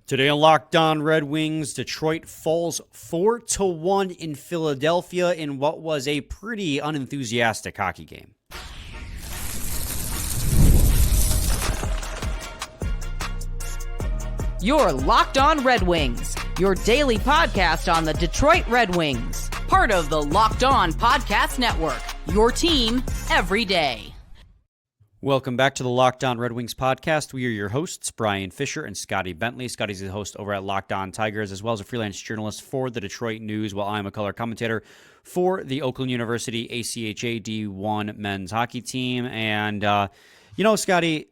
Today on Locked On Red Wings, Detroit falls 4-1 in Philadelphia in what was a pretty unenthusiastic hockey game. You're Locked On Red Wings, your daily podcast on the Detroit Red Wings, part of the Locked On Podcast Network, your team every day. Welcome back to the Locked On Red Wings podcast. We are your hosts, Brian Fisher and Scotty Bentley. Scotty's the host over at Locked On Tigers, as well as a freelance journalist for the Detroit News, while I'm a color commentator for the Oakland University ACHA D1 men's hockey team. And, Scotty,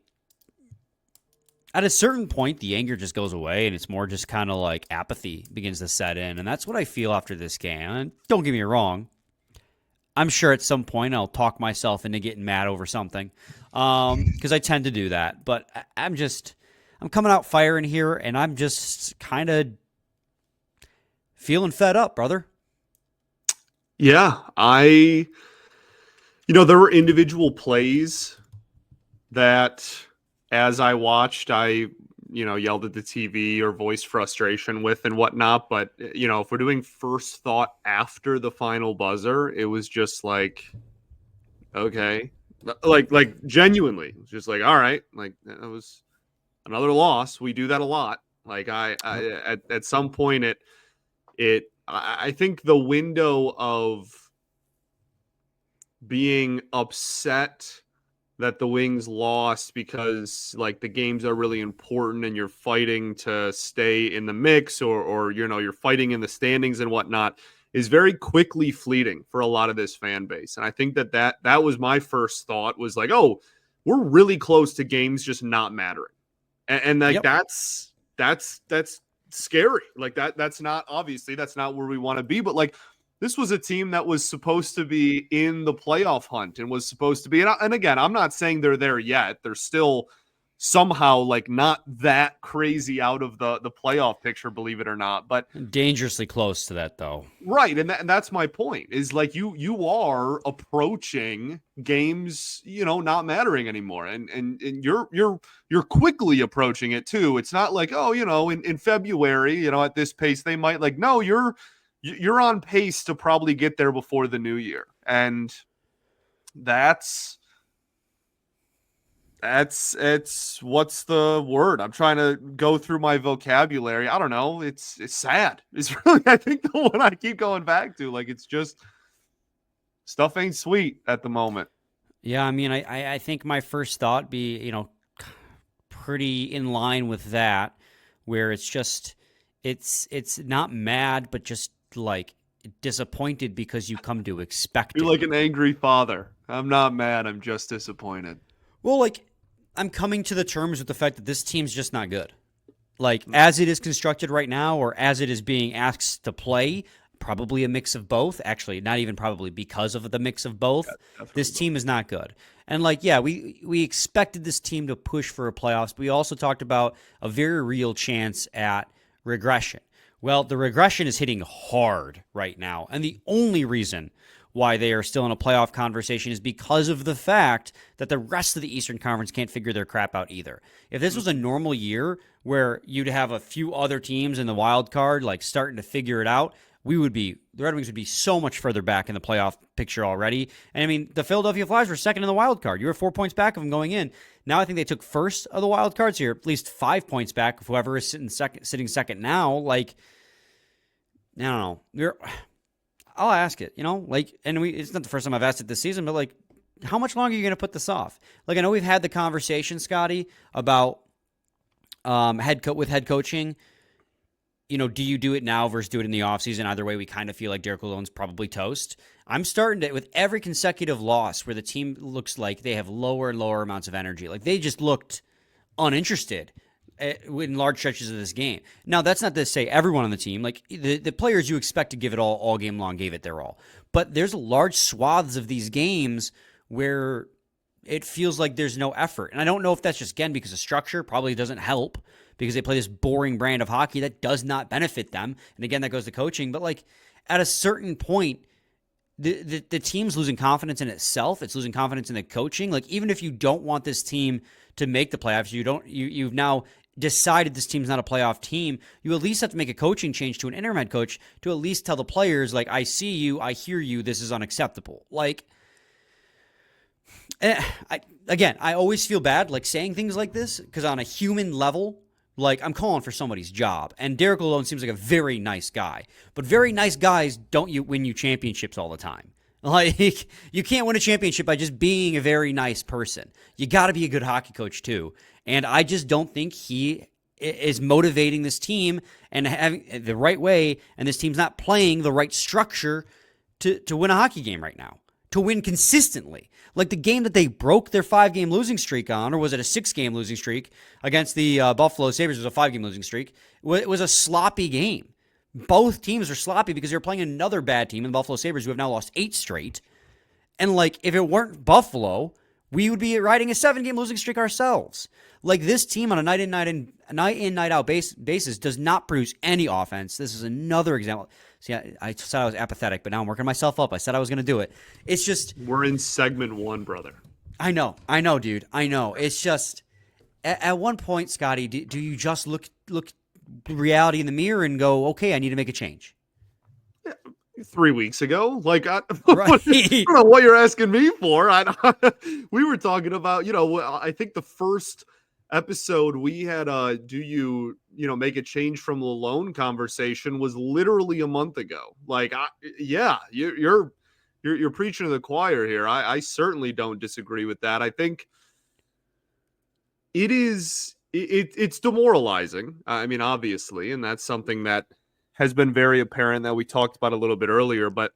at a certain point, the anger just goes away, and it's more just kind of like apathy begins to set in. And that's what I feel after this game. And don't get me wrong, I'm sure at some point I'll talk myself into getting mad over something, because I tend to do that. But I'm coming out firing here, and I'm just kind of feeling fed up, brother. Yeah, there were individual plays that, as I watched, I yelled at the TV or voiced frustration with and whatnot. But, if we're doing first thought after the final buzzer, it was just like, okay, like genuinely, it was just like, all right, like that was another loss. We do that a lot. Like at some point I think the window of being upset that the Wings lost because like the games are really important and you're fighting to stay in the mix or you're fighting in the standings and whatnot is very quickly fleeting for a lot of this fan base. And I think that was my first thought, was like, oh, we're really close to games just not mattering. And like, yep. That's scary. Like that's not where we want to be, but like, this was a team that was supposed to be in the playoff hunt and was supposed to be. And again, I'm not saying they're there yet. They're still somehow like not that crazy out of the playoff picture, believe it or not. But dangerously close to that, though. Right, and that's my point. Is like you are approaching games, not mattering anymore, and you're quickly approaching it too. It's not like in February, at this pace they might like no You're on pace to probably get there before the new year. And it's what's the word? I'm trying to go through my vocabulary. I don't know. It's sad. It's really, I think, the one I keep going back to. Like, it's just stuff ain't sweet at the moment. Yeah. I mean, I think my first thought be, pretty in line with that, where it's just, it's not mad, but just like disappointed because you come to expect You're like an angry father. I'm not mad. I'm just disappointed. Well, like, I'm coming to the terms with the fact that this team's just not good. Like, as it is constructed right now, or as it is being asked to play, probably a mix of both. Actually, not even probably, because of the mix of both. Yeah, this team is not good. And like, yeah, we expected this team to push for a playoffs, but we also talked about a very real chance at regression. Well, the regression is hitting hard right now, and the only reason why they are still in a playoff conversation is because of the fact that the rest of the Eastern Conference can't figure their crap out either. If this was a normal year where you'd have a few other teams in the wild card like starting to figure it out, the Red Wings would be so much further back in the playoff picture already. And I mean, the Philadelphia Flyers were second in the wild card. You were 4 points back of them going in. Now I think they took first of the wild cards here, at least 5 points back of whoever is sitting second now. Like, I don't know. I'll ask it, it's not the first time I've asked it this season, but like, how much longer are you going to put this off? Like, I know we've had the conversation, Scotty, about head coaching. Do you do it now versus do it in the offseason? Either way, we kind of feel like Derek Lalonde's probably toast. I'm starting to, with every consecutive loss where the team looks like they have lower and lower amounts of energy. Like, they just looked uninterested in large stretches of this game. Now, that's not to say everyone on the team, like the players you expect to give it all game long, gave it their all. But there's large swaths of these games where it feels like there's no effort. And I don't know if that's just, again, because the structure probably doesn't help, because they play this boring brand of hockey that does not benefit them. And again, that goes to coaching. But like, at a certain point, the team's losing confidence in itself. It's losing confidence in the coaching. Like, even if you don't want this team to make the playoffs, you've now decided this team's not a playoff team, you at least have to make a coaching change to an interim head coach to at least tell the players, like, I see you, I hear you, this is unacceptable. Like, I always feel bad, like, saying things like this, because on a human level, like, I'm calling for somebody's job. And Derek Lalonde seems like a very nice guy. But very nice guys don't win you championships all the time. Like, you can't win a championship by just being a very nice person. You got to be a good hockey coach, too. And I just don't think he is motivating this team and having the right way, and this team's not playing the right structure to win a hockey game right now, to win consistently. Like the game that they broke their 5-game losing streak on, or was it a 6-game losing streak against the Buffalo Sabres? It was a 5-game losing streak. It was a sloppy game. Both teams are sloppy because they're playing another bad team in the Buffalo Sabres, who have now lost 8 straight. And, like, if it weren't Buffalo, we would be riding a 7-game losing streak ourselves. Like, this team on a night in, night out basis does not produce any offense. This is another example. See, I said I was apathetic, but now I'm working myself up. I said I was going to do it. It's just... We're in segment 1, brother. I know, dude. I know. It's just... At one point, Scotty, do you just look reality in the mirror and go, okay, I need to make a change? 3 weeks ago, like, I Right. don't know what you're asking me for. We were talking about, I think the first episode we had, do you make a change from Lalonde conversation was literally a month ago. Like, you're preaching to the choir here. I certainly don't disagree with that. I think it's demoralizing. I mean, obviously, and that's something that has been very apparent that we talked about a little bit earlier, but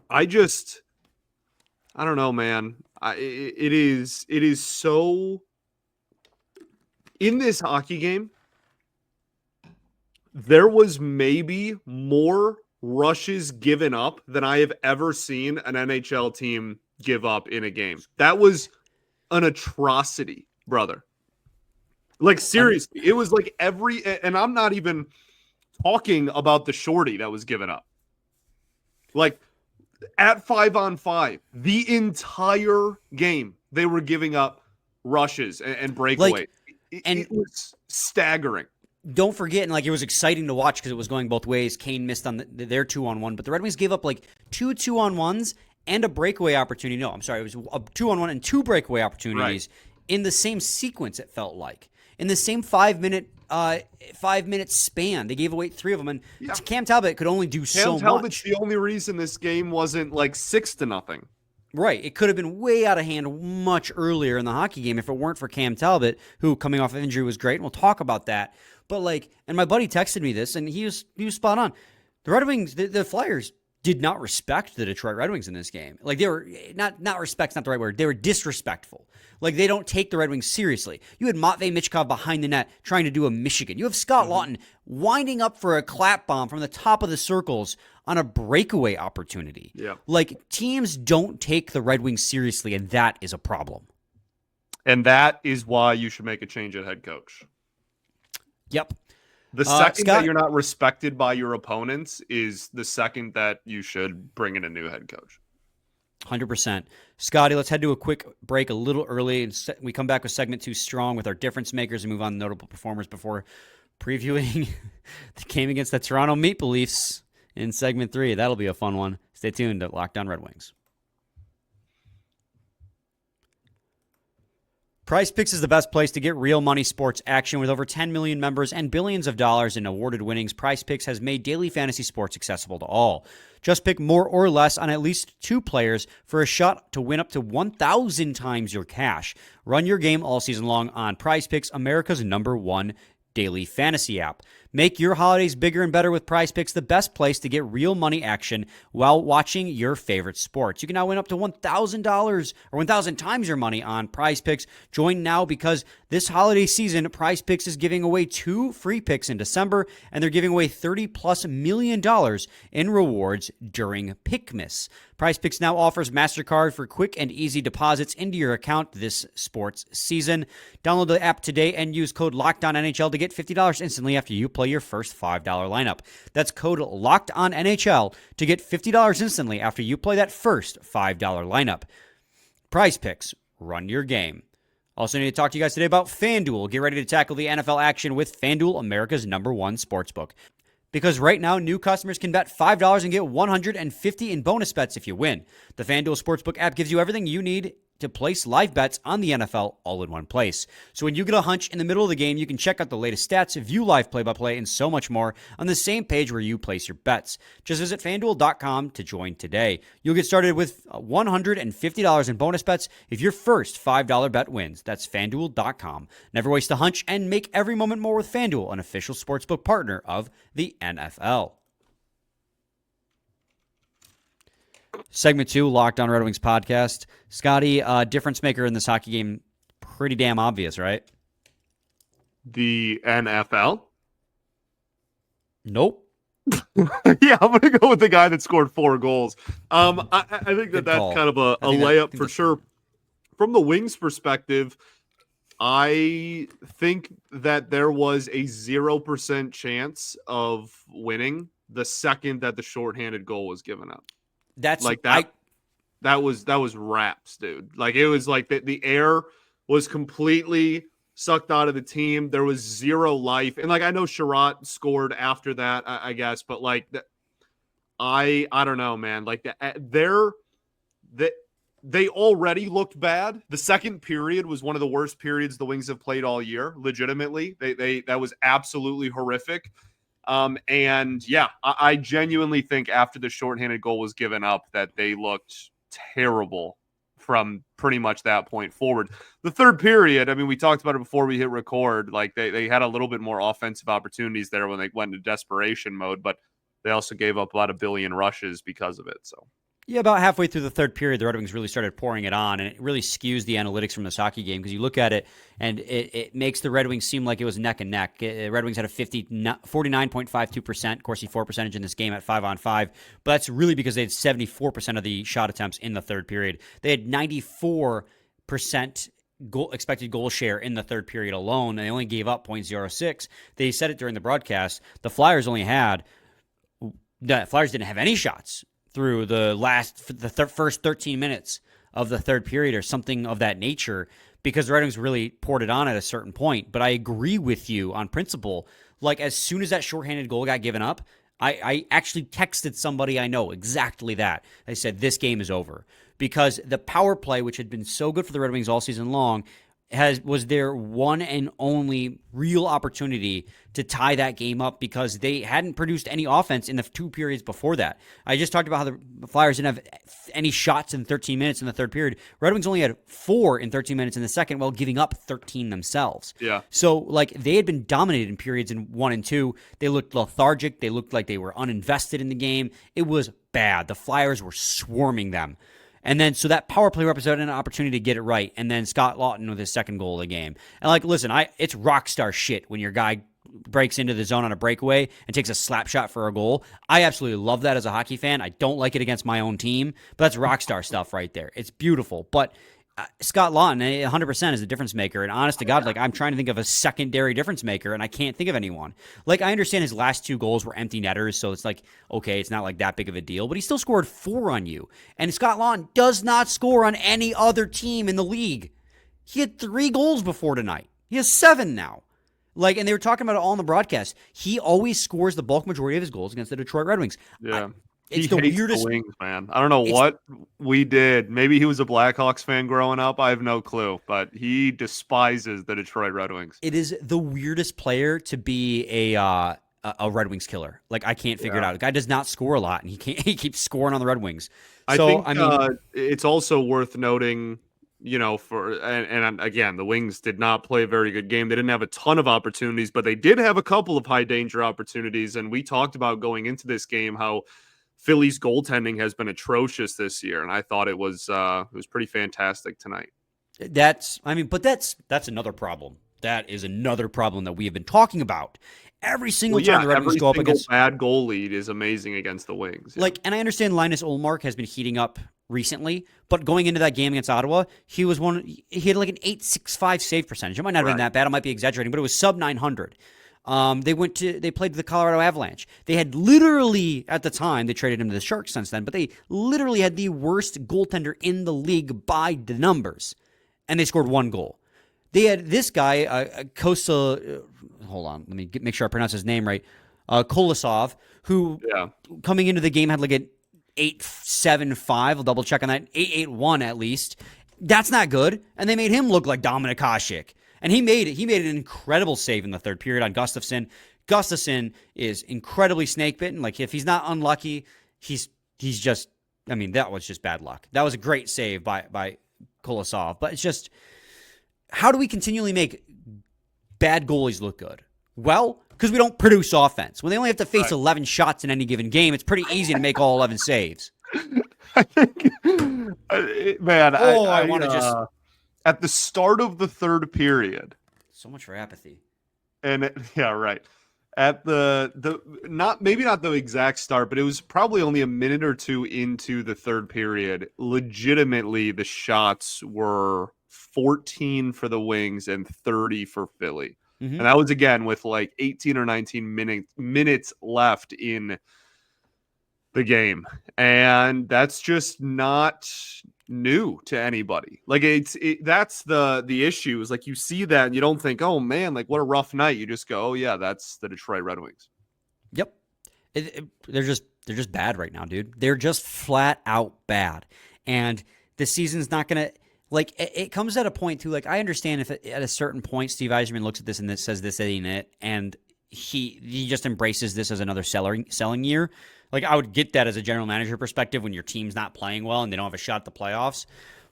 I don't know, man. It is so, in this hockey game, there was maybe more rushes given up than I have ever seen an NHL team give up in a game. That was an atrocity, brother. Like, seriously, it was like and I'm not even talking about the shorty that was given up. Like, at 5-on-5, the entire game, they were giving up rushes and breakaways. Like, it was staggering. Don't forget, and like, it was exciting to watch because it was going both ways. Kane missed on their 2-on-1, but the Red Wings gave up like 2 2-on-1s and a breakaway opportunity. No, I'm sorry, it was a 2-on-1 and 2 breakaway opportunities in the same sequence. It felt like in the same 5-minute span, they gave away 3 of them, and Cam Talbot could only do so much. Cam Talbot's the only reason this game wasn't like 6-0. Right. It could have been way out of hand much earlier in the hockey game if it weren't for Cam Talbot, who coming off of injury was great, and we'll talk about that. But like, and my buddy texted me this, and he was spot on. The Red Wings, the Flyers did not respect the Detroit Red Wings in this game. Like, they were not respect's not the right word. They were disrespectful. Like, they don't take the Red Wings seriously. You had Matvei Michkov behind the net trying to do a Michigan. You have Scott Laughton winding up for a clap bomb from the top of the circles on a breakaway opportunity. Yeah. Like, teams don't take the Red Wings seriously, and that is a problem. And that is why you should make a change at head coach. Yep. The second that you're not respected by your opponents is the second that you should bring in a new head coach. 100%. Scotty, let's head to a quick break a little early, and we come back with segment 2 strong with our difference makers and move on to notable performers before previewing the game against the Toronto Maple Leafs in segment 3. That'll be a fun one. Stay tuned to Locked On Red Wings. PrizePicks is the best place to get real money sports action. With over 10 million members and billions of dollars in awarded winnings, PrizePicks has made daily fantasy sports accessible to all. Just pick more or less on at least 2 players for a shot to win up to 1,000 times your cash. Run your game all season long on PrizePicks, America's #1 daily fantasy app. Make your holidays bigger and better with PrizePicks, the best place to get real money action while watching your favorite sports. You can now win up to $1,000 or 1,000 times your money on PrizePicks. Join now because this holiday season, PrizePicks is giving away 2 free picks in December, and they're giving away $30+ million in rewards during Pickmas. PrizePicks now offers MasterCard for quick and easy deposits into your account this sports season. Download the app today and use code LOCKEDONNHL to get $50 instantly after you play your first $5 lineup. That's code LOCKEDONNHL to get $50 instantly after you play that first $5 lineup. PrizePicks, run your game. Also need to talk to you guys today about FanDuel. Get ready to tackle the NFL action with FanDuel, America's #1 sportsbook. Because right now, new customers can bet $5 and get $150 in bonus bets if you win. The FanDuel Sportsbook app gives you everything you need to place live bets on the NFL all in one place. So when you get a hunch in the middle of the game, you can check out the latest stats, view live play-by-play, and so much more on the same page where you place your bets. Just visit FanDuel.com to join today. You'll get started with $150 in bonus bets if your first $5 bet wins. That's FanDuel.com. Never waste a hunch and make every moment more with FanDuel, an official sportsbook partner of the NFL. Segment 2, Locked On Red Wings podcast. Scotty, difference maker in this hockey game, pretty damn obvious, right? The NFL? Nope. Yeah, I'm going to go with the guy that scored 4 goals. I think that's kind of a layup for sure. From the Wings perspective, I think that there was a 0% chance of winning the second that the shorthanded goal was given up. That's like that. That was wraps, dude. Like it was like the air was completely sucked out of the team. There was zero life, and like I know Sherratt scored after that, I guess, but like I don't know, man. Like they already looked bad. The second period was one of the worst periods the Wings have played all year. Legitimately, they that was absolutely horrific. And yeah, I genuinely think after the shorthanded goal was given up that they looked terrible from pretty much that point forward. The third period, I mean, we talked about it before we hit record, like they had a little bit more offensive opportunities there when they went into desperation mode, but they also gave up about 1 billion rushes because of it. So yeah, about halfway through the third period, the Red Wings really started pouring it on, and it really skews the analytics from this hockey game because you look at it, and it makes the Red Wings seem like it was neck and neck. The Red Wings had a 49.52% Corsi for percentage in this game at 5-on-5, but that's really because they had 74% of the shot attempts in the third period. They had 94% expected goal share in the third period alone. They only gave up 0.06. They said it during the broadcast. The Flyers didn't have any shots through the first 13 minutes of the third period or something of that nature because the Red Wings really poured it on at a certain point. But I agree with you on principle. Like, as soon as that shorthanded goal got given up, I actually texted somebody I know exactly that. I said, this game is over. Because the power play, which had been so good for the Red Wings all season long, was their one and only real opportunity to tie that game up because they hadn't produced any offense in the 2 periods before that. I just talked about how the Flyers didn't have any shots in 13 minutes in the third period. Red Wings only had 4 in 13 minutes in the second while giving up 13 themselves. Yeah. So, like, they had been dominated in periods in 1 and 2. They looked lethargic. They looked like they were uninvested in the game. It was bad. The Flyers were swarming them. And then, so that power play represented an opportunity to get it right. And then Scott Laughton with his second goal of the game. And like, listen, it's rock star shit when your guy breaks into the zone on a breakaway and takes a slap shot for a goal. I absolutely love that as a hockey fan. I don't like it against my own team, but that's rock star stuff right there. It's beautiful. But Scott Laughton, 100% is a difference maker. And honest to God, like, I'm trying to think of a secondary difference maker, and I can't think of anyone. Like, I understand his last 2 goals were empty netters, so it's like, okay, it's not like that big of a deal. But he still scored 4 on you. And Scott Laughton does not score on any other team in the league. He had 3 goals before tonight. He has 7 now. Like, and they were talking about it all on the broadcast. He always scores the bulk majority of his goals against the Detroit Red Wings. Yeah. It's the weirdest the Wings, man. I don't know what we did. Maybe he was a Blackhawks fan growing up. I have no clue, but he despises the Detroit Red Wings. It is the weirdest player to be a Red Wings killer. Like, I can't figure it out. The guy does not score a lot, and he keeps scoring on the Red Wings. So, I mean, it's also worth noting, you know, and again, the Wings did not play a very good game. They didn't have a ton of opportunities, but they did have a couple of high danger opportunities. And we talked about going into this game how Philly's goaltending has been atrocious this year, and I thought it was pretty fantastic tonight. That's another problem. That is another problem that we have been talking about. Every single time the Red Wings go up against bad goal lead is amazing against the Wings. Yeah. Like, and I understand Linus Ullmark has been heating up recently, but going into that game against Ottawa, he had like an .865 save percentage. It might not have been that bad. I might be exaggerating, but it was sub 900. They played the Colorado Avalanche. They had literally, at the time, they traded him to the Sharks since then, but they literally had the worst goaltender in the league by the numbers, and they scored 1 goal. They had this guy, Kosa. Hold on, let me make sure I pronounce his name right. Kolosov, who coming into the game had like an 8.75. I'll double check on that. 8.81 at least. That's not good. And they made him look like Dominik Hasek. And he made an incredible save in the third period on Gustafsson. Gustafsson is incredibly snake bitten. Like if he's not unlucky, he's just. I mean, that was just bad luck. That was a great save by Kolosov. But it's just, how do we continually make bad goalies look good? Well, because we don't produce offense. When they only have to face 11 shots in any given game, it's pretty easy to make all 11 saves. I think, man, I want to just at the start of the third period. So much for apathy. And yeah, right. At the not the exact start, but it was probably only a minute or two into the third period. Legitimately, the shots were 14 for the Wings and 30 for Philly. Mm-hmm. And that was again with like 18 or 19 minutes left in the game. And that's just not new to anybody. Like that's the issue is like you see that and you don't think, oh man, like what a rough night. You just go, oh yeah, that's the Detroit Red Wings. Yep. They're just bad right now, dude. They're just flat out bad. And the season's not going to, like, it comes at a point too, like I understand if at a certain point Steve Yzerman looks at this and says this ain't it, and he just embraces this as another selling year. Like, I would get that as a general manager perspective when your team's not playing well and they don't have a shot at the playoffs.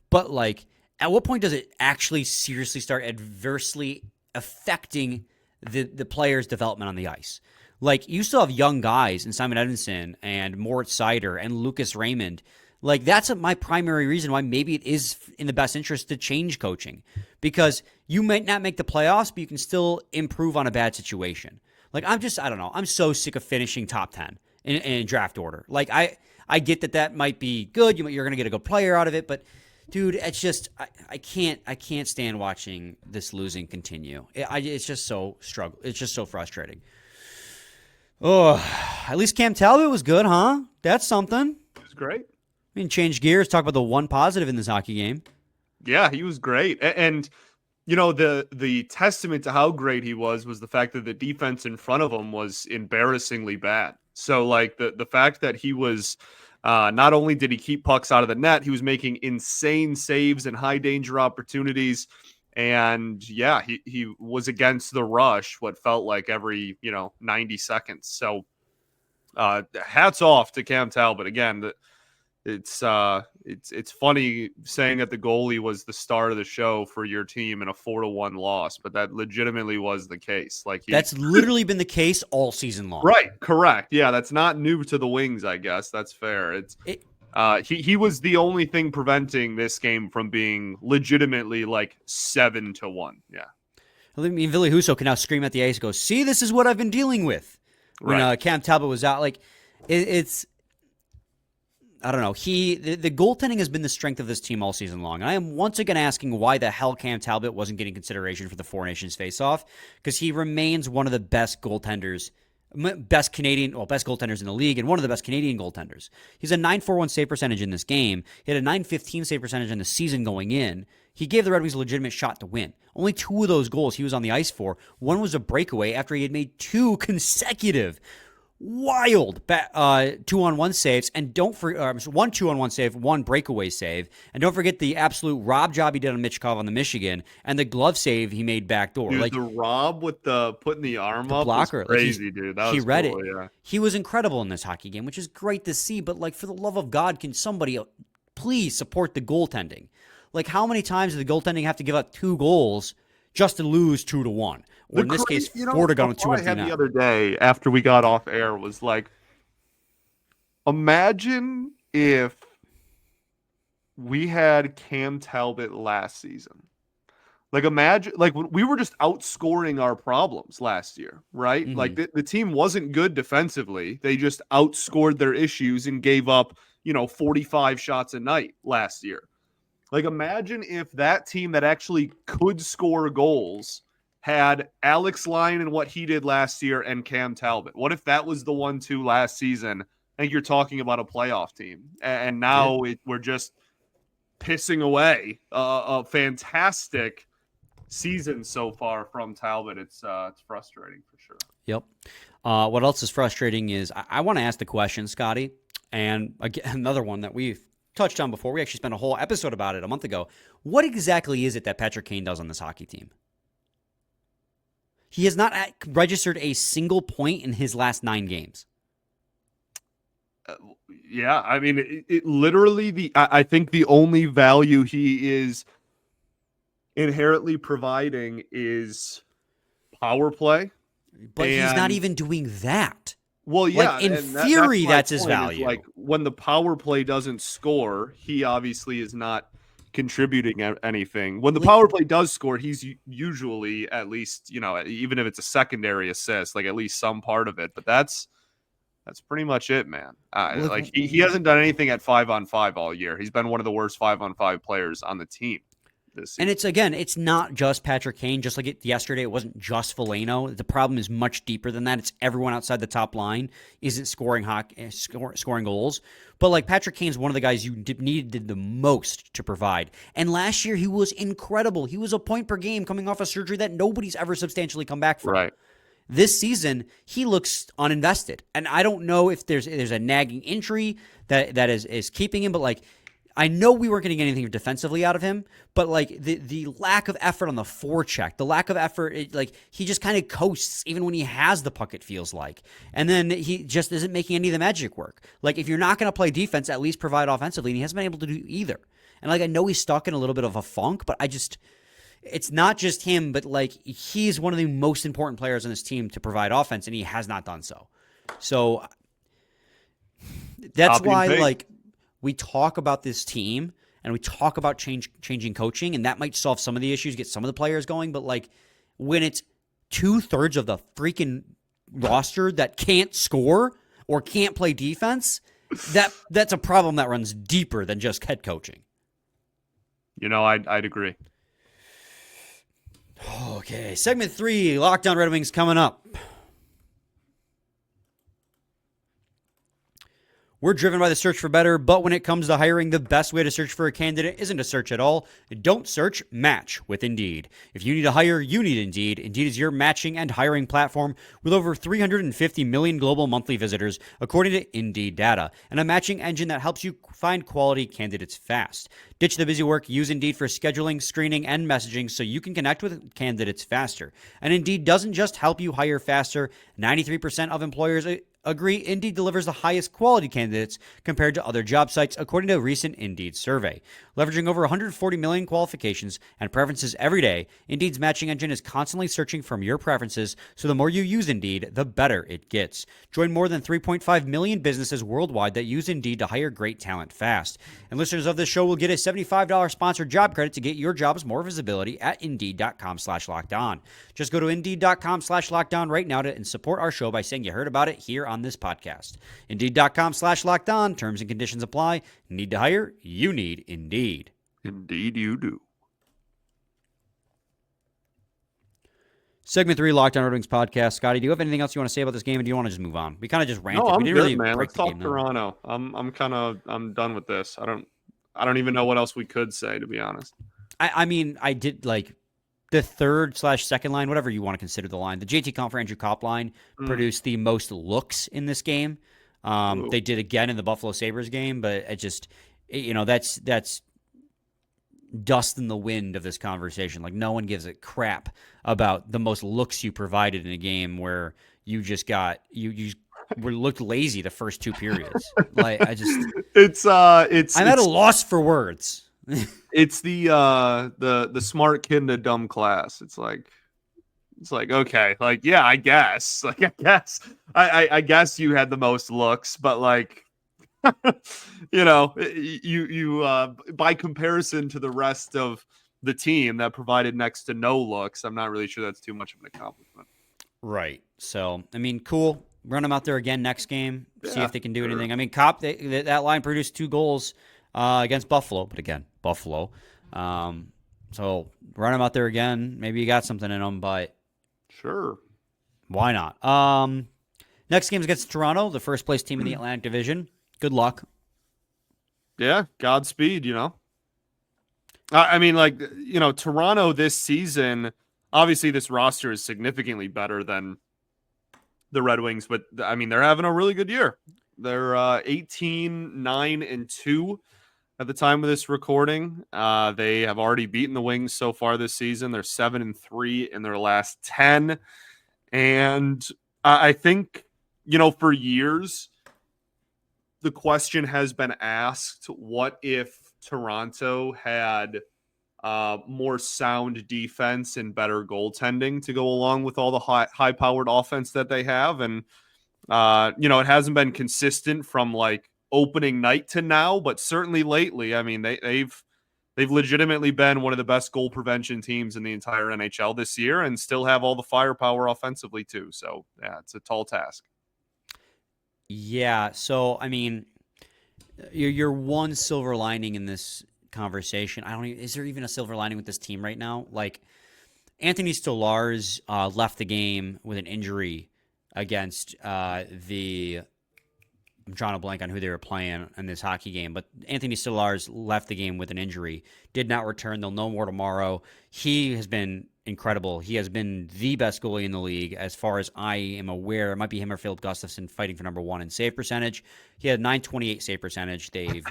But, like, at what point does it actually seriously start adversely affecting the player's development on the ice? Like, you still have young guys in Simon Edmondson and Moritz Seider and Lucas Raymond. Like, that's my primary reason why maybe it is in the best interest to change coaching. Because you might not make the playoffs, but you can still improve on a bad situation. Like, I don't know. I'm so sick of finishing top 10. In draft order. Like, I get that might be good. You're going to get a good player out of it, but dude, it's just I can't stand watching this losing continue. It's just so struggle. It's just so frustrating. Oh, at least Cam Talbot was good, huh? That's something. It was great. I mean, change gears. Talk about the one positive in this hockey game. Yeah, he was great, and you know the testament to how great he was the fact that the defense in front of him was embarrassingly bad. So, like, the fact that he was not only did he keep pucks out of the net, he was making insane saves and high-danger opportunities. And, yeah, he was against the rush what felt like every, 90 seconds. So, hats off to Cam Talbot. Again, it's funny saying that the goalie was the star of the show for your team in a 4-1 loss, but that legitimately was the case. Like that's literally been the case all season long. Right, correct. Yeah, that's not new to the Wings, I guess. That's fair. He was the only thing preventing this game from being legitimately like 7-1. Yeah. I mean, Ville Husso can now scream at the ice and go, see, this is what I've been dealing with. When Cam Talbot was out, like it's I don't know. The goaltending has been the strength of this team all season long. And I am once again asking why the hell Cam Talbot wasn't getting consideration for the Four Nations face-off, because he remains one of the best goaltenders, best goaltenders in the league, and one of the best Canadian goaltenders. He's a .941 save percentage in this game. He had a .915 save percentage in the season going in. He gave the Red Wings a legitimate shot to win. Only 2 of those goals he was on the ice for. One was a breakaway after he had made 2 consecutive wild 2-on-1 saves, and don't forget 1 2-on-1 save, 1 breakaway save, and don't forget the absolute rob job he did on Michkov on the Michigan, and the glove save he made backdoor. Dude, like the rob with the putting the arm up blocker, was crazy, dude. That he was read cool, it. Yeah. He was incredible in this hockey game, which is great to see. But like, for the love of God, can somebody please support the goaltending? Like, how many times does the goaltending have to give up 2 goals just to lose 2-1? Or in this case, 4 to go with 2 I had the other day after we got off air was like, imagine if we had Cam Talbot last season. Like, imagine, like, we were just outscoring our problems last year, right? Mm-hmm. Like, the team wasn't good defensively. They just outscored their issues and gave up, 45 shots a night last year. Like, imagine if that team that actually could score goals had Alex Lyon and what he did last year and Cam Talbot. What if that was the 1-2 last season? I think you're talking about a playoff team. And now we're just pissing away a fantastic season so far from Talbot. It's frustrating for sure. Yep. What else is frustrating is I want to ask the question, Scotty, and again, another one that we've touched on before. We actually spent a whole episode about it a month ago. What exactly is it that Patrick Kane does on this hockey team? He has not registered a single point in his last 9 games. Yeah, I mean, it literally I think the only value he is inherently providing is power play, but he's not even doing that. Well, yeah, like in theory, that's his value. Like when the power play doesn't score, he obviously is not contributing anything. When the power play does score, he's usually at least, even if it's a secondary assist, like at least some part of it. But that's pretty much it, man. Like he hasn't done anything at 5-on-5 all year. He's been one of the worst 5-on-5 players on the team this season. And it's not just Patrick Kane. Just like yesterday, it wasn't just Veleno. The problem is much deeper than that. It's everyone outside the top line isn't scoring goals. But like Patrick Kane's one of the guys you needed the most to provide. And last year he was incredible. He was a point per game coming off a surgery that nobody's ever substantially come back from. Right. This season, he looks uninvested. And I don't know if there's a nagging injury that is keeping him, but like I know we weren't going to get anything defensively out of him, but like the lack of effort on the forecheck, the lack of effort, he just kind of coasts even when he has the puck, it feels like. And then he just isn't making any of the magic work. Like if you're not going to play defense, at least provide offensively, and he hasn't been able to do either. And like I know he's stuck in a little bit of a funk, but it's not just him, but like he's one of the most important players on this team to provide offense, and he has not done so. So that's why like we talk about this team and we talk about changing coaching, and that might solve some of the issues, get some of the players going. But like when it's 2/3 of the freaking roster that can't score or can't play defense, that's a problem that runs deeper than just head coaching. I'd agree. Okay, segment 3, Lockdown Red Wings coming up. We're driven by the search for better, but when it comes to hiring, the best way to search for a candidate isn't to search at all. Don't search, match with Indeed. If you need to hire, you need Indeed. Indeed is your matching and hiring platform with over 350 million global monthly visitors, according to Indeed data, and a matching engine that helps you find quality candidates fast. Ditch the busy work. Use Indeed for scheduling, screening, and messaging so you can connect with candidates faster. And Indeed doesn't just help you hire faster. 93% of employers agree Indeed delivers the highest quality candidates compared to other job sites, according to a recent Indeed survey. Leveraging over 140 million qualifications and preferences every day, Indeed's matching engine is constantly searching from your preferences, so the more you use Indeed, the better it gets. Join more than 3.5 million businesses worldwide that use Indeed to hire great talent fast. And listeners of this show will get a $75 sponsored job credit to get your jobs more visibility at Indeed.com/lockedon. Just go to Indeed.com/lockedon right now and support our show by saying you heard about it here on this podcast. Indeed.com/lockedon. Terms and conditions apply. Need to hire? You need Indeed. Indeed you do. Segment 3, Lockdown Red Wings podcast. Scotty, do you have anything else you want to say about this game, or do you want to just move on? We kind of just ranted. No, I'm we didn't good, really man. break Let's the talk game. Toronto. I'm done with this. I don't even know what else we could say, to be honest. I mean, I did like the third/second line, whatever you want to consider the line. The JT Comp for Andrew Kopp line produced the most looks in this game. They did again in the Buffalo Sabres game, but it just, that's dust in the wind of this conversation. Like no one gives a crap about the most looks you provided in a game where you just got you looked lazy the first 2 periods. Like it's I'm at a loss for words. It's the smart kid in a dumb class. It's like okay, like yeah, I guess I guess you had the most looks, but like you by comparison to the rest of the team that provided next to no looks, I'm not really sure that's too much of an accomplishment. Right. So I mean, cool. Run them out there again next game. See if they can do sure. anything. I mean, Kopp, that line produced 2 goals against Buffalo, but again, Buffalo. So run them out there again. Maybe you got something in them, but sure, why not? Next game is against Toronto, the first place team in the Atlantic Division. Good luck. Yeah, Godspeed. I mean, like, Toronto this season, obviously this roster is significantly better than the Red Wings, but I mean, they're having a really good year. They're 18-9-2 at the time of this recording. They have already beaten the Wings so far this season. They're 7-3 in their last 10. And I think, for years, the question has been asked, what if Toronto had more sound defense and better goaltending to go along with all the high-powered offense that they have? And, it hasn't been consistent from like opening night to now, but certainly lately, I mean, they've legitimately been one of the best goal prevention teams in the entire NHL this year and still have all the firepower offensively too. So yeah, it's a tall task. Yeah. So, I mean, your one silver lining in this conversation, is there even a silver lining with this team right now? Like, Anthony Stolarz left the game with an injury against I'm drawing a blank on who they were playing in this hockey game, but Anthony Stolarz left the game with an injury, did not return. They'll know more tomorrow. He has been incredible. He has been the best goalie in the league as far as I am aware. It might be him or Philip Gustafsson fighting for number one in save percentage. He had 928 save percentage. They've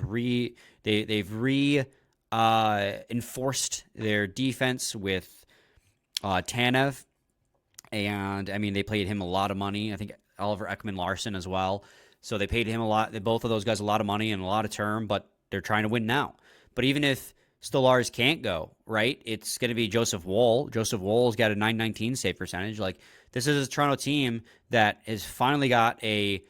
enforced their defense with Tanev. And, I mean, they paid him a lot of money. I think Oliver Ekman-Larsson as well. So they paid him a lot. Both of those guys a lot of money and a lot of term, but they're trying to win now. But even if Stolarz can't go, right, it's going to be Joseph Woll. Joseph Woll's got a 919 save percentage. Like, this is a Toronto team that has finally got a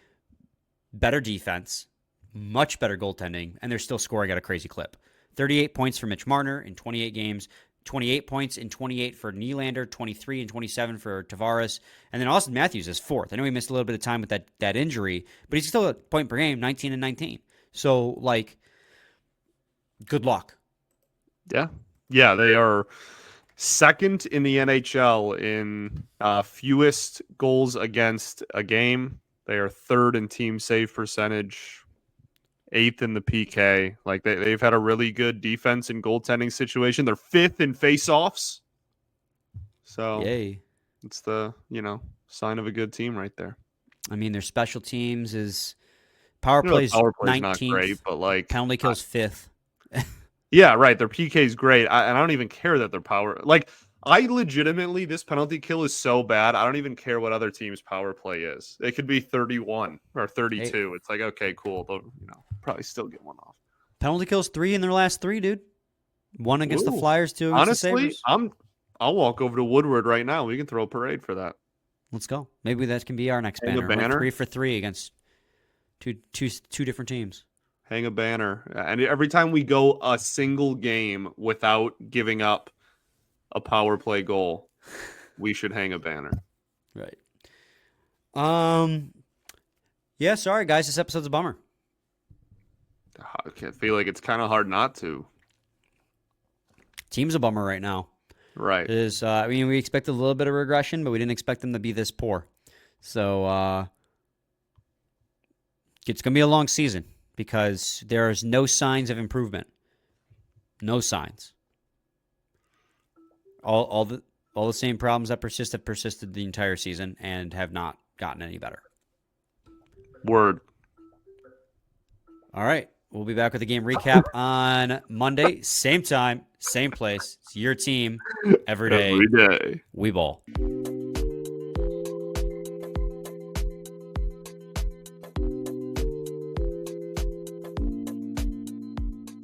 better defense, much better goaltending, and they're still scoring at a crazy clip. 38 points for Mitch Marner in 28 games. 28 points in 28 for Nylander, 23 and 27 for Tavares. And then Austin Matthews is fourth. I know he missed a little bit of time with that injury, but he's still at point per game, 19 and 19. So, like, good luck. Yeah. Yeah, they are second in the NHL in fewest goals against a game. They are third in team save percentage, eighth in the PK. Like, they've had a really good defense and goaltending situation. They're fifth in faceoffs. So yay. It's the, sign of a good team right there. I mean, their special teams is power play's 19th, not great, but like penalty kills fifth. Yeah, right. Their PK is great. And I don't even care that their power, like, I legitimately, this penalty kill is so bad, I don't even care what other team's power play is. It could be 31 or 32. Hey. It's like, okay, cool. They'll, probably still get one off. Penalty kills 3 in their last 3, dude. 1 against the Flyers, 2 against the Sabres. I'll walk over to Woodward right now. We can throw a parade for that. Let's go. Maybe that can be our next banner. 3 for 3 against two different teams. Hang a banner. And every time we go a single game without giving up a power play goal, we should hang a banner. Right. Yeah, sorry guys, this episode's a bummer. I feel like it's kind of hard not to. Team's a bummer right now. Right. We expected a little bit of regression, but we didn't expect them to be this poor. So it's going to be a long season because there's no signs of improvement. No signs. All the same problems that have persisted the entire season and have not gotten any better. Word. All right. We'll be back with a game recap on Monday. Same time, same place. It's your team every day. Every day. We ball.